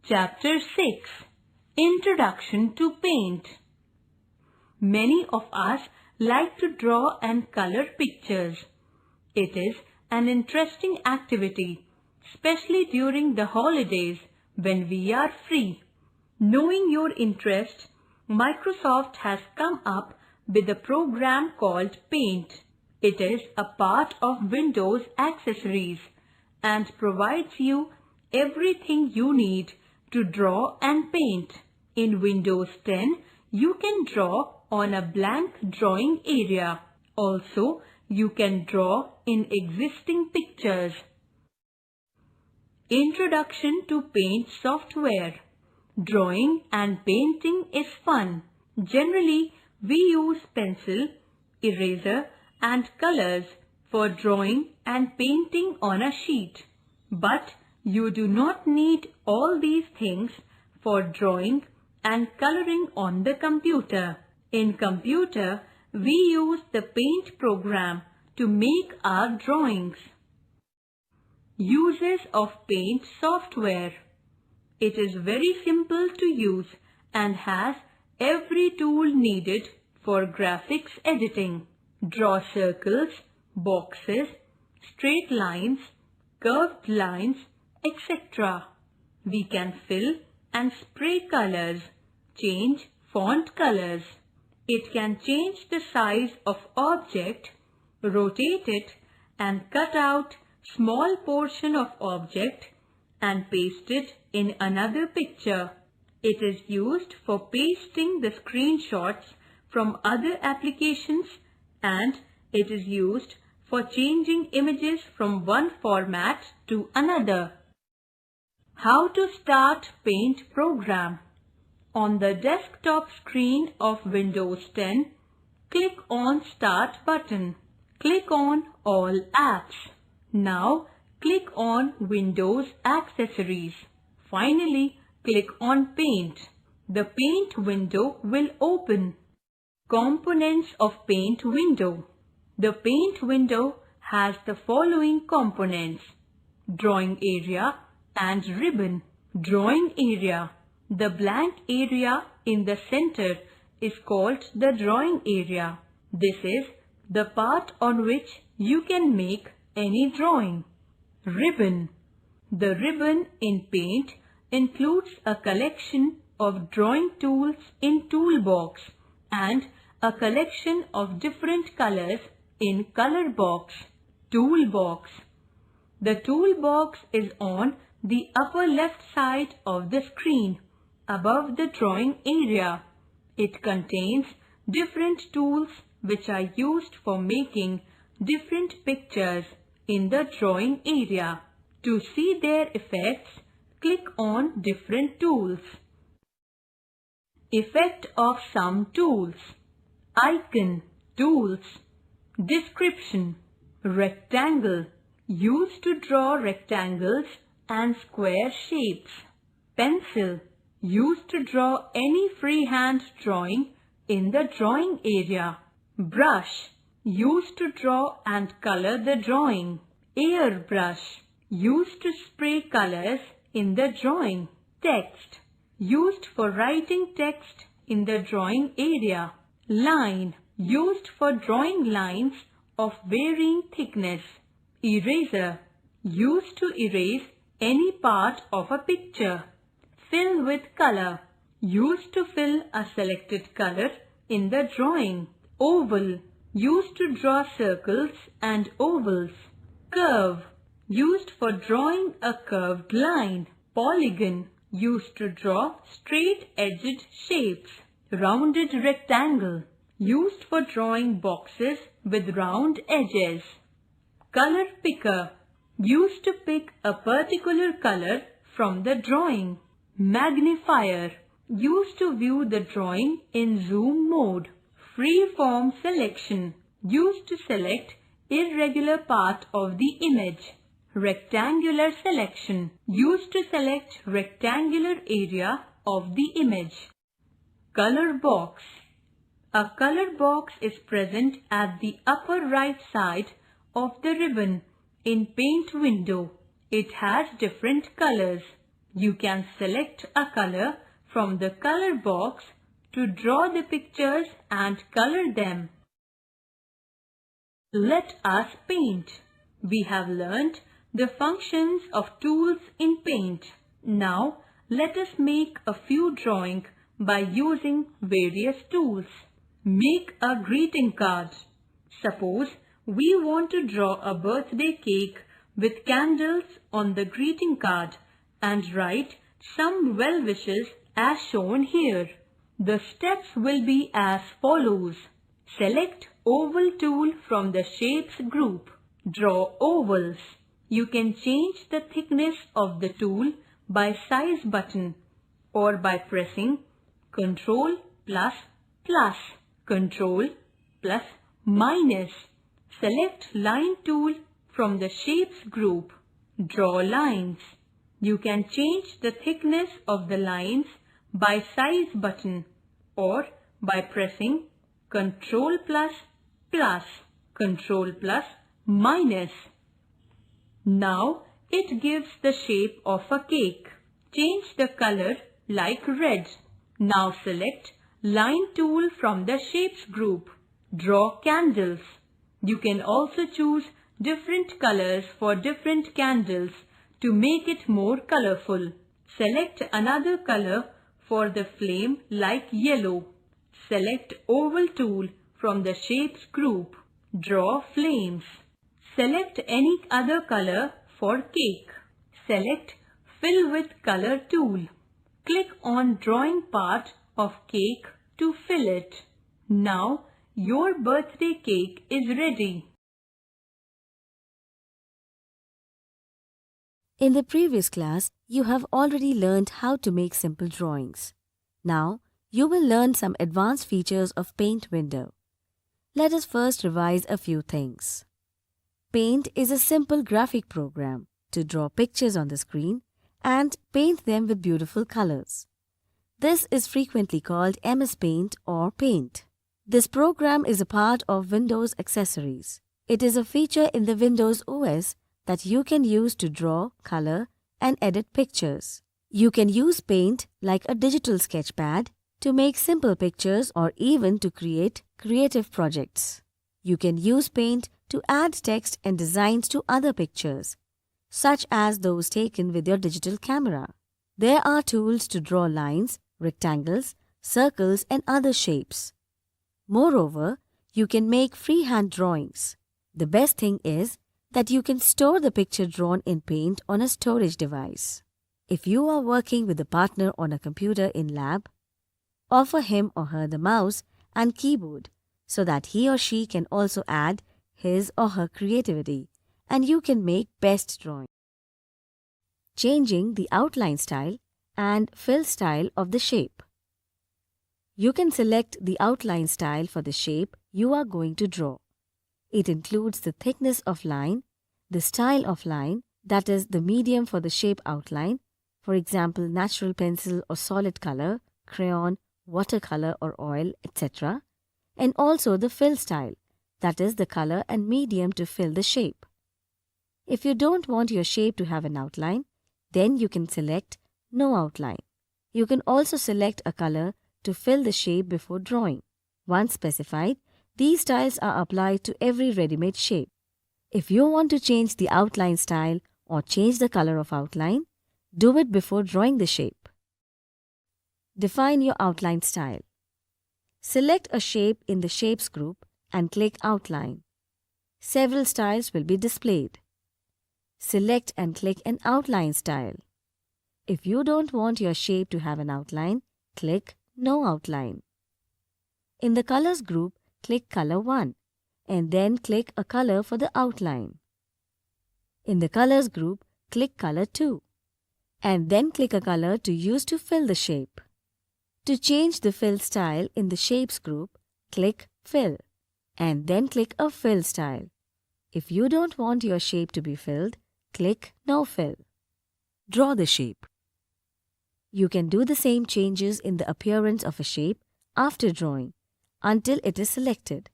Chapter 6 Introduction to Paint. Many of us like to draw and color pictures. It is an interesting activity, especially during the holidays when we are free. Knowing your interest, Microsoft has come up with a program called Paint. It is a part of Windows accessories and provides you everything you need to draw and paint. In Windows 10, you can draw on a blank drawing area. Also, you can draw in existing pictures. Introduction to Paint software. Drawing and painting is fun. Generally, we use pencil, eraser, and colors for drawing and painting on a sheet. But you do not need all these things for drawing and coloring on the computer. In computer, we use the Paint program to make our drawings. Uses of Paint software. It is very simple to use and has every tool needed for graphics editing. Draw circles, boxes, straight lines, curved lines, etc. We can fill and spray colors, change font colors. It can change the size of object, rotate it and cut out small portion of object and paste it in another picture. It is used for pasting the screenshots from other applications and it is used for changing images from one format to another. How to start Paint program. On the desktop screen of Windows 10, click on Start button. Click on All Apps. Now click on Windows Accessories. Finally, click on Paint. The Paint window will open. Components of Paint window. The Paint window has the following components: drawing area and ribbon. Drawing area. The blank area in the center is called the drawing area. This is the part on which you can make any drawing. Ribbon. The ribbon in Paint includes a collection of drawing tools in Toolbox and a collection of different colors in Color Box. Toolbox. The toolbox is on the upper left side of the screen, above the drawing area. It contains different tools which are used for making different pictures in the drawing area. To see their effects, click on different tools. Effect of some tools. Icon. Tools. Description. Rectangle. Used to draw rectangles and square shapes. Pencil. Used to draw any freehand drawing in the drawing area. Brush. Used to draw and color the drawing. Airbrush. Used to spray colors in the drawing. Text. Used for writing text in the drawing area. Line. Used for drawing lines of varying thickness. Eraser. Used to erase any part of a picture. Fill with color. Used to fill a selected color in the drawing. Oval. Used to draw circles and ovals. Curve. Used for drawing a curved line. Polygon. Used to draw straight-edged shapes. Rounded rectangle. Used for drawing boxes with round edges. Color picker. Used to pick a particular color from the drawing. Magnifier. Used to view the drawing in zoom mode. Freeform selection. Used to select irregular part of the image. Rectangular selection. Used to select rectangular area of the image. Color box. A color box is present at the upper right side of the ribbon in Paint window. It has different colors. You can select a color from the color box to draw the pictures and color them. Let us paint. We have learnt the functions of tools in Paint. Now let us make a few drawings by using various tools. Make a greeting card. Suppose we want to draw a birthday cake with candles on the greeting card and write some well wishes as shown here. The steps will be as follows. Select Oval tool from the Shapes group. Draw ovals. You can change the thickness of the tool by Size button or by pressing Ctrl plus plus, Ctrl plus minus. Select Line tool from the Shapes group. Draw lines. You can change the thickness of the lines by Size button or by pressing Ctrl plus plus, Ctrl plus minus. Now it gives the shape of a cake. Change the color like red. Now select Line tool from the Shapes group. Draw candles. You can also choose different colors for different candles to make it more colorful. Select another color for the flame like yellow. Select Oval tool from the Shapes group. Draw flames. Select any other color for cake. Select Fill with Color tool. Click on drawing part of cake to fill it. Now your birthday cake is ready. In the previous class, you have already learned how to make simple drawings. Now, you will learn some advanced features of Paint window. Let us first revise a few things. Paint is a simple graphic program to draw pictures on the screen and paint them with beautiful colors. This is frequently called MS Paint or Paint. This program is a part of Windows accessories. It is a feature in the Windows OS that you can use to draw, color, and edit pictures. You can use Paint like a digital sketchpad to make simple pictures or even to create creative projects. You can use Paint to add text and designs to other pictures, such as those taken with your digital camera. There are tools to draw lines, rectangles, circles, and other shapes. Moreover, you can make freehand drawings. The best thing is that you can store the picture drawn in Paint on a storage device. If you are working with a partner on a computer in lab, offer him or her the mouse and keyboard so that he or she can also add his or her creativity and you can make best drawing. Changing the outline style and fill style of the shape. You can select the outline style for the shape you are going to draw. It includes the thickness of line, the style of line, that is the medium for the shape outline, for example natural pencil or solid color, crayon, watercolor or oil, etc. And also the fill style, that is the color and medium to fill the shape. If you don't want your shape to have an outline, then you can select no outline. You can also select a color to fill the shape before drawing. Once specified, these styles are applied to every ready-made shape. If you want to change the outline style or change the color of outline, do it before drawing the shape. Define your outline style. Select a shape in the Shapes group and click Outline. Several styles will be displayed. Select and click an outline style. If you don't want your shape to have an outline, click No Outline. In the Colors group, click Color 1 and then click a color for the outline. In the Colors group, click Color 2 and then click a color to use to fill the shape. To change the fill style in the Shapes group, click Fill and then click a fill style. If you don't want your shape to be filled, click No Fill. Draw the shape. You can do the same changes in the appearance of a shape after drawing until it is selected.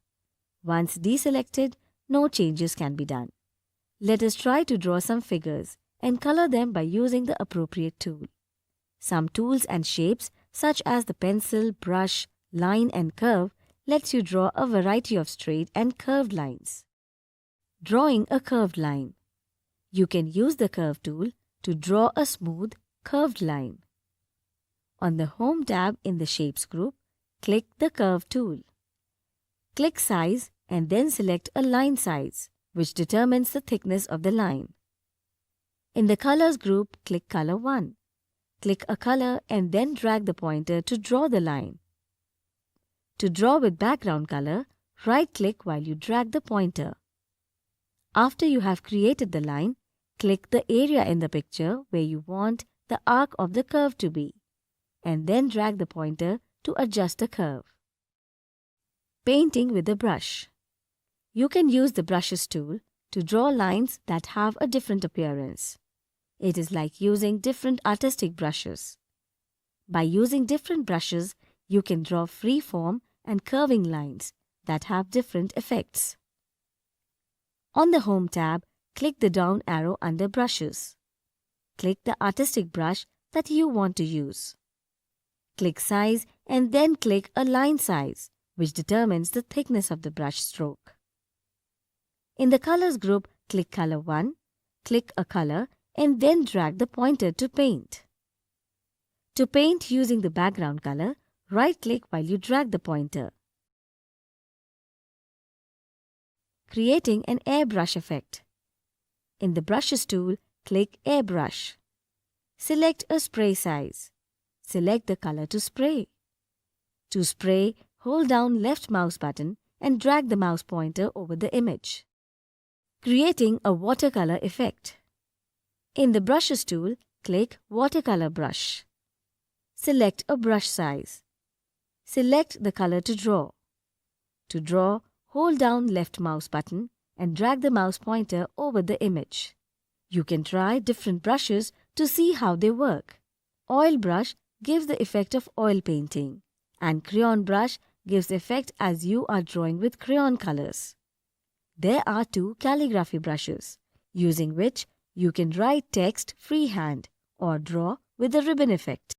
Once deselected, no changes can be done. Let us try to draw some figures and color them by using the appropriate tool. Some tools and shapes such as the pencil, brush, line and curve lets you draw a variety of straight and curved lines. Drawing a curved line. You can use the curve tool to draw a smooth, curved line. On the Home tab in the Shapes group, click the Curve tool. Click Size and then select a line size, which determines the thickness of the line. In the Colors group, click Color 1. Click a color and then drag the pointer to draw the line. To draw with background color, right-click while you drag the pointer. After you have created the line, click the area in the picture where you want the arc of the curve to be, and then drag the pointer to adjust the curve. Painting with a brush. You can use the Brushes tool to draw lines that have a different appearance. It is like using different artistic brushes. By using different brushes, you can draw free-form and curving lines that have different effects. On the Home tab, click the down arrow under Brushes. Click the artistic brush that you want to use. Click Size and then click a line size, which determines the thickness of the brush stroke. In the Colors group, click Color 1, click a color and then drag the pointer to paint. To paint using the background color, right-click while you drag the pointer. Creating an airbrush effect. In the Brushes tool, click Airbrush. Select a spray size. Select the color to spray. To spray, hold down left mouse button and drag the mouse pointer over the image. Creating a watercolor effect. In the Brushes tool, click Watercolor Brush. Select a brush size. Select the color to draw. To draw, hold down left mouse button and drag the mouse pointer over the image. You can try different brushes to see how they work. Oil brush gives the effect of oil painting, and crayon brush gives the effect as you are drawing with crayon colors. There are two calligraphy brushes, using which you can write text freehand or draw with the ribbon effect.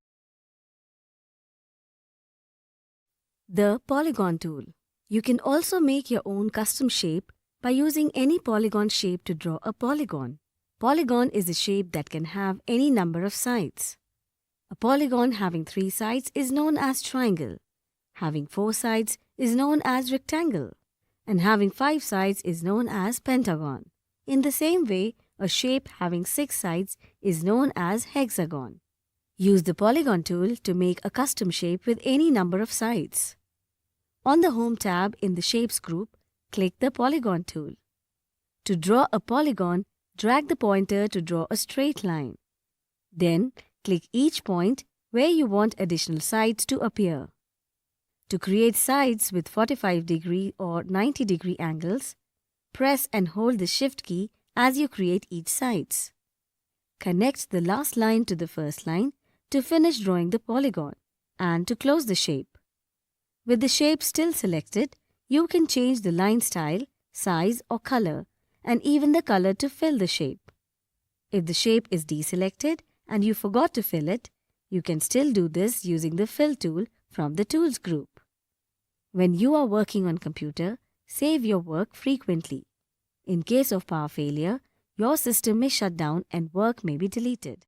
The Polygon tool. You can also make your own custom shape by using any polygon shape to draw a polygon. Polygon is a shape that can have any number of sides. A polygon having 3 sides is known as triangle. Having 4 sides is known as rectangle. And having 5 sides is known as pentagon. In the same way, a shape having 6 sides is known as hexagon. Use the Polygon tool to make a custom shape with any number of sides. On the Home tab in the Shapes group, click the Polygon tool. To draw a polygon, drag the pointer to draw a straight line. Then, click each point where you want additional sides to appear. To create sides with 45° or 90° angles, press and hold the Shift key as you create each sides. Connect the last line to the first line to finish drawing the polygon and to close the shape. With the shape still selected, you can change the line style, size or color, and even the color to fill the shape. If the shape is deselected and you forgot to fill it, you can still do this using the Fill tool from the Tools group. When you are working on computer, save your work frequently. In case of power failure, your system may shut down and work may be deleted.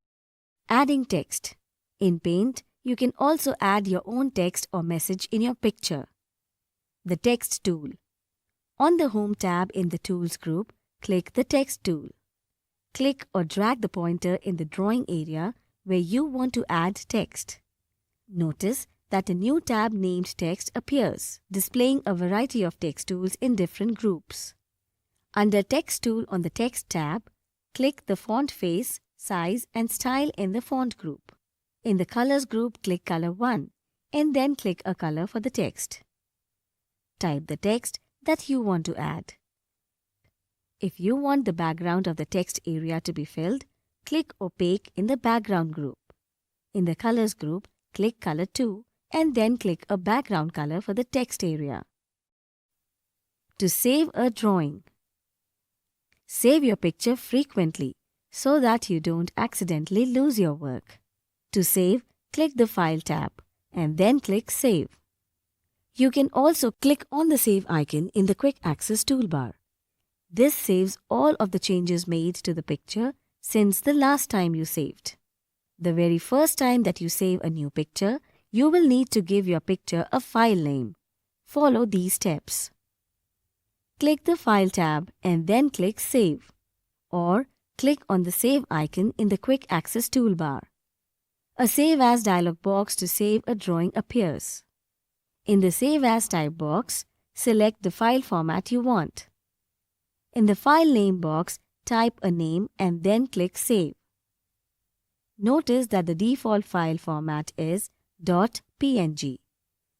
Adding text. In Paint, you can also add your own text or message in your picture. The Text tool. On the Home tab in the Tools group, click the Text tool. Click or drag the pointer in the drawing area where you want to add text. Notice that a new tab named Text appears, displaying a variety of text tools in different groups. Under Text tool on the Text tab, click the Font Face, Size and Style in the Font group. In the Colors group, click Color 1 and then click a color for the text. Type the text that you want to add. If you want the background of the text area to be filled, click Opaque in the Background group. In the Colors group, click Color 2 and then click a background color for the text area. To save a drawing. Save your picture frequently so that you don't accidentally lose your work. To save, click the File tab and then click Save. You can also click on the Save icon in the Quick Access toolbar. This saves all of the changes made to the picture since the last time you saved. The very first time that you save a new picture, you will need to give your picture a file name. Follow these steps. Click the File tab and then click Save, or click on the Save icon in the Quick Access toolbar. A Save As dialog box to save a drawing appears. In the Save As type box, select the file format you want. In the File Name box, type a name and then click Save. Notice that the default file format is .png.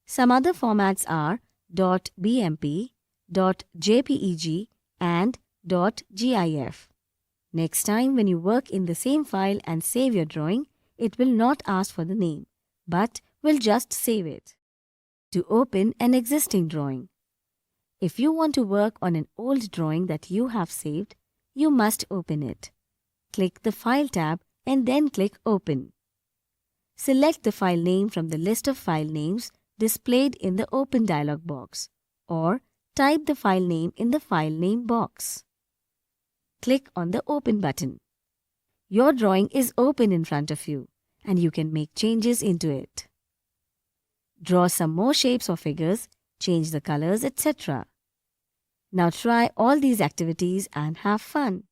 Some other formats are .bmp, .jpeg and .gif. Next time when you work in the same file and save your drawing, it will not ask for the name, but will just save it. To open an existing drawing. If you want to work on an old drawing that you have saved, you must open it. Click the File tab and then click Open. Select the file name from the list of file names displayed in the Open dialog box, or type the file name in the File Name box. Click on the Open button. Your drawing is open in front of you, and you can make changes into it. Draw some more shapes or figures, change the colors, etc. Now try all these activities and have fun.